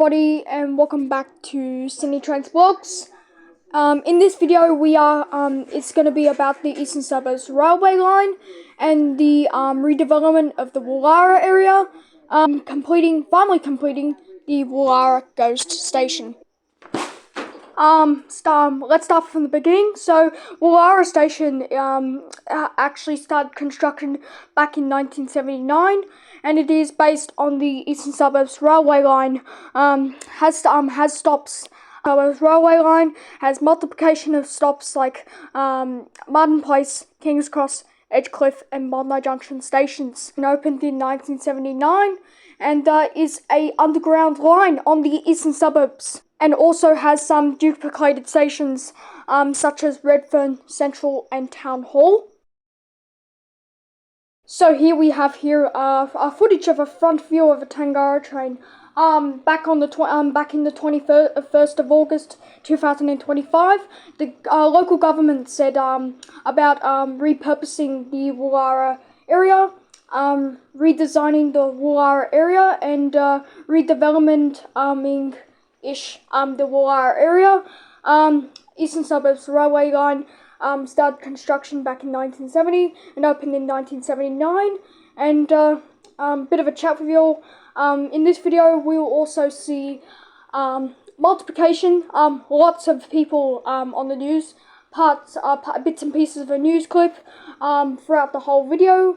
Everybody, and welcome back to Sydney Trends Vlogs. In this video, it's going to be about the Eastern Suburbs Railway Line and the redevelopment of the Woolhara area, finally completing the Woolhara Ghost station. Let's start from the beginning. So, Woolhara Station actually started construction back in 1979, and it is based on the Eastern Suburbs Railway Line. Has stops. Suburbs Railway Line has multiplication of stops like Martin Place, Kings Cross, Edgecliff, and Bondi Junction stations. And opened in 1979, and is a underground line on the Eastern Suburbs, and also has some duplicated stations such as Redfern, Central, and Town Hall. So here we have a footage of a front view of a Tangara train. Back in the 21st of August 2025, the local government said about repurposing the Woolhara area, redesigning the Woolhara area, and redevelopment the Woolhara area. Eastern Suburbs Railway Line started construction back in 1970 and opened in 1979. And bit of a chat with you all. In this video, we will also see multiplication, lots of people on the news, bits and pieces of a news clip throughout the whole video,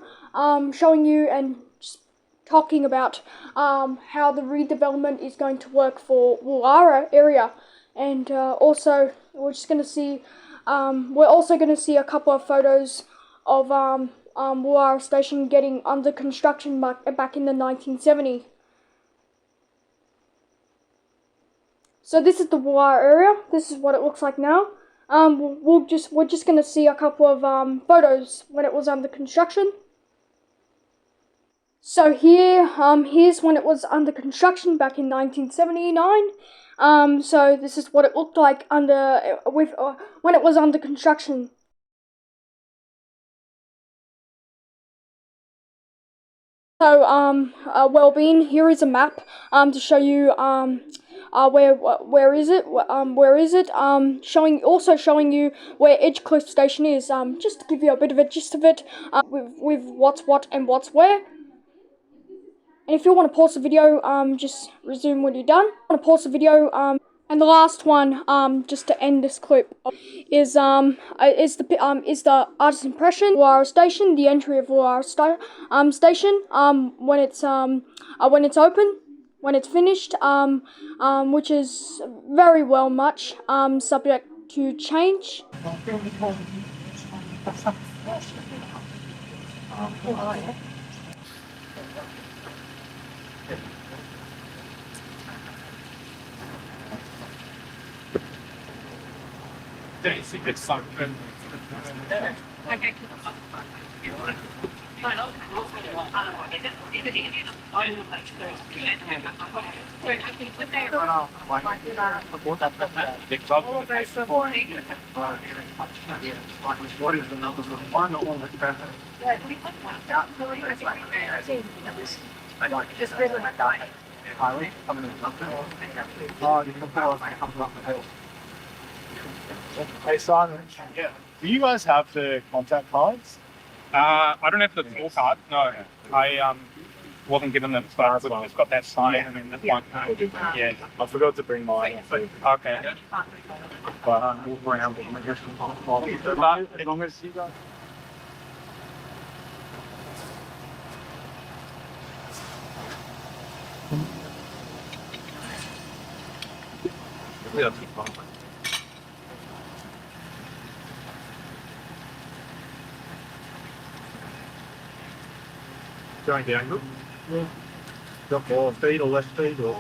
showing you and just talking about how the redevelopment is going to work for Woolhara area. And also, we're also going to see a couple of photos of Woolhara Station getting under construction back in the 1970s. So this is the Woolhara area. This is what it looks like now. We're just going to see a couple of photos when it was under construction. So here's when it was under construction back in 1979. So this is what it looked like when it was under construction. So well-being. Here is a map to show you where is it? Showing you where Edgecliff Station is. Just to give you a bit of a gist of it. With what's what and what's where. And if you want to pause the video, just resume when you're done. I want to pause the video. And the last one, just to end this clip, is the artist's impression. Woolhara Station, the entry of Woolhara Station, when it's open, when it's finished, which is very well much subject to change. It's something. Okay. What is the number of one on the traffic? I like just really my diet. Highway coming in something. Oh, you can tell I come up the hill. Hey Simon, yeah. Do you guys have the contact cards? I don't have the full card. No, I wasn't given them, but it's got that sign and then this one. Yeah, I forgot to bring mine. Okay. But we'll bring them. As long as you guys. Yeah, that's fine. Going down, good? Yeah. Got more feet or less feet or?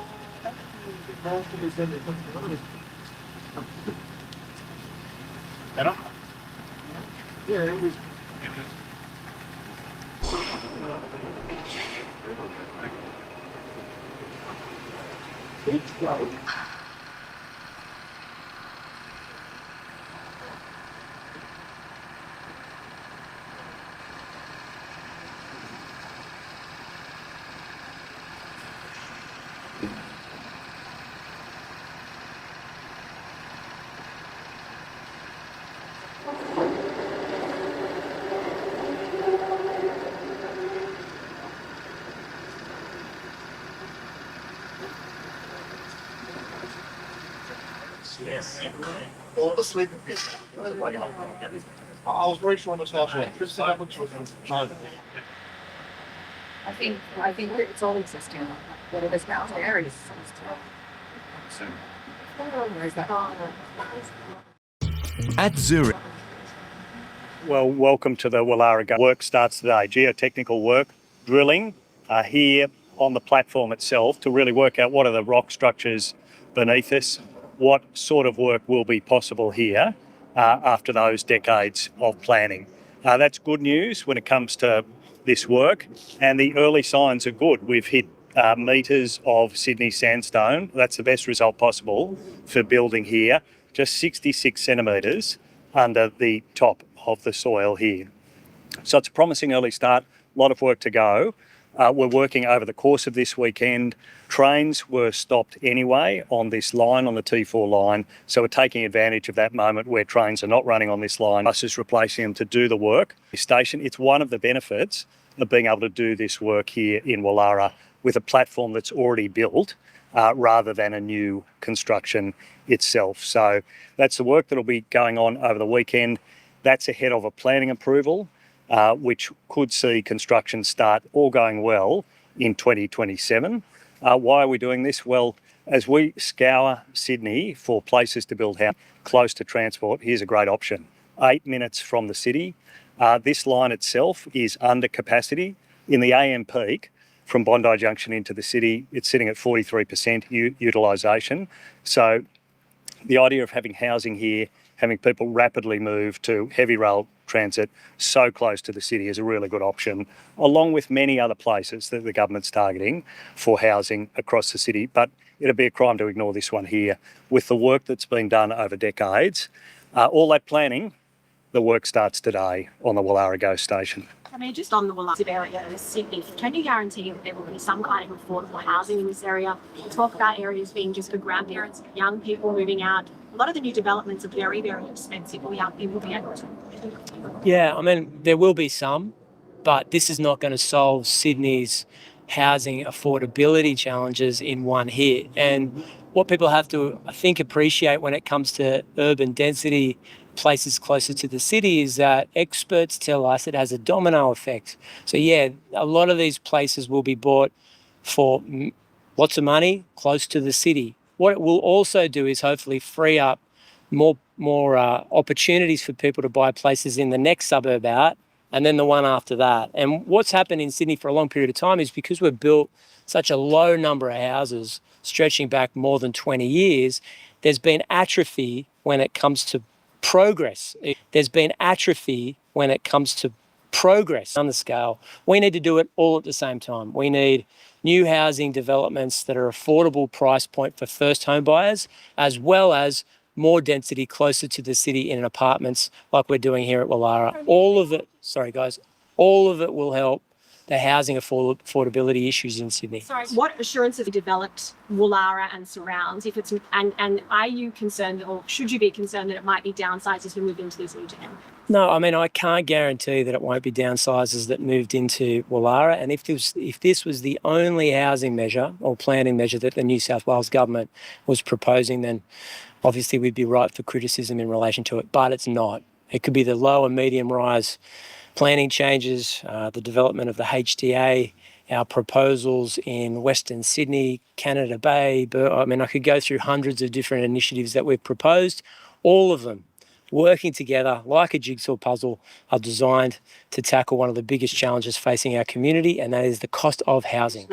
Better? Yeah, it was. Or asleep. I was very sure on the top. No. I think it's all existing. Whatever's now there is. At Zurich. Well, welcome to the Woolhara Ghost. Work starts today. Geotechnical work, drilling here on the platform itself to really work out what are the rock structures beneath us, what sort of work will be possible here after those decades of planning. That's good news when it comes to this work, and the early signs are good. We've hit metres of Sydney sandstone. That's the best result possible for building here, just 66 centimetres under the top of the soil here. So it's a promising early start, a lot of work to go. We're working over the course of this weekend. Trains were stopped anyway on this line, on the T4 line, so we're taking advantage of that moment where trains are not running on this line, us just replacing them to do the work. Station, it's one of the benefits of being able to do this work here in Woolhara with a platform that's already built rather than a new construction itself. So that's the work that'll be going on over the weekend. That's ahead of a planning approval, which could see construction start, all going well, in 2027. Why are we doing this? Well, as we scour Sydney for places to build housing close to transport, here's a great option. 8 minutes from the city. This line itself is under capacity. In the AM peak, from Bondi Junction into the city, it's sitting at 43% utilisation. So the idea of having housing here, having people rapidly move to heavy rail transit so close to the city is a really good option, along with many other places that the government's targeting for housing across the city. But it'd be a crime to ignore this one here. With the work that's been done over decades, all that planning, the work starts today on the Woolhara Ghost station. I mean, just on the Woolhara area of Sydney, can you guarantee that there will be some kind of affordable housing in this area? We talk about areas being just for grandparents, young people moving out. A lot of the new developments are very, very expensive for young people to be able to. Yeah, I mean, there will be some, but this is not going to solve Sydney's housing affordability challenges in one hit. And what people have to, I think, appreciate when it comes to urban density places closer to the city is that experts tell us it has a domino effect. So yeah, a lot of these places will be bought for lots of money close to the city. What it will also do is hopefully free up more opportunities for people to buy places in the next suburb out and then the one after that. And what's happened in Sydney for a long period of time is because we've built such a low number of houses stretching back more than 20 years, there's been atrophy when it comes to progress. There's been atrophy when it comes to progress on the scale. We need to do it all at the same time. We need new housing developments that are affordable price point for first home buyers, as well as more density closer to the city in apartments like we're doing here at Woolhara. All of it will help the housing affordability issues in Sydney. Sorry, what assurance have you developed Woolhara and surrounds? If it's and are you concerned, or should you be concerned that it might be downsized as we move into this new town? No, I mean, I can't guarantee that it won't be downsizers that moved into Woolhara. And if this was the only housing measure or planning measure that the New South Wales government was proposing, then obviously we'd be ripe for criticism in relation to it. But it's not. It could be the low and medium rise planning changes, the development of the HTA, our proposals in Western Sydney, Canada Bay. I mean, I could go through hundreds of different initiatives that we've proposed. All of them working together like a jigsaw puzzle are designed to tackle one of the biggest challenges facing our community, and that is the cost of housing.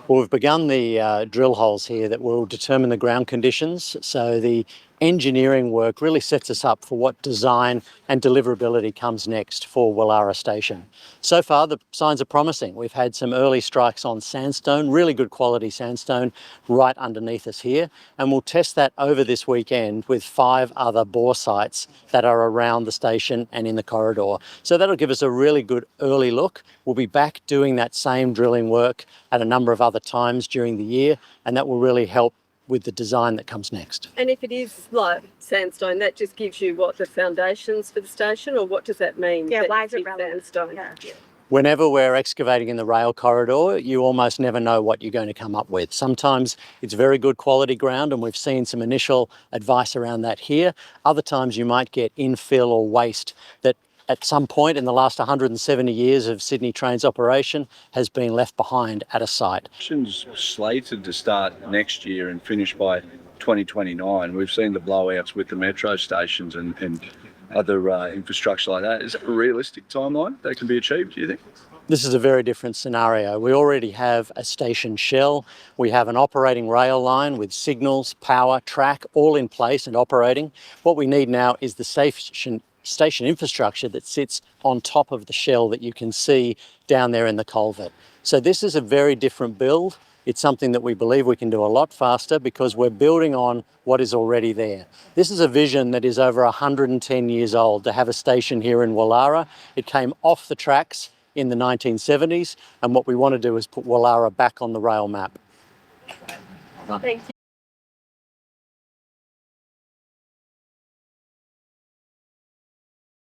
Well, we've begun the drill holes here that will determine the ground conditions. So the engineering work really sets us up for what design and deliverability comes next for Woolhara Station. So far, the signs are promising. We've had some early strikes on sandstone, really good quality sandstone right underneath us here. And we'll test that over this weekend with 5 other bore sites that are around the station and in the corridor. So that'll give us a really good early look. We'll be back doing that same drilling work at a number of other times during the year, and that will really help with the design that comes next. And if it is like sandstone, that just gives you what, the foundations for the station, or what does that mean? Yeah, that why is it it's relevant? sandstone? Yeah. Whenever we're excavating in the rail corridor, you almost never know what you're going to come up with. Sometimes it's very good quality ground, and we've seen some initial advice around that here. Other times you might get infill or waste that at some point in the last 170 years of Sydney Trains operation has been left behind at a site. Construction's slated to start next year and finish by 2029. We've seen the blowouts with the metro stations and other infrastructure like that. Is that a realistic timeline that can be achieved, do you think? This is a very different scenario. We already have a station shell. We have an operating rail line with signals, power, track, all in place and operating. What we need now is the station infrastructure that sits on top of the shell that you can see down there in the culvert. So this is a very different build. It's something that we believe we can do a lot faster because we're building on what is already there. This is a vision that is over 110 years old, to have a station here in Woolhara. It came off the tracks in the 1970s, and what we want to do is put Woolhara back on the rail map. Thank you.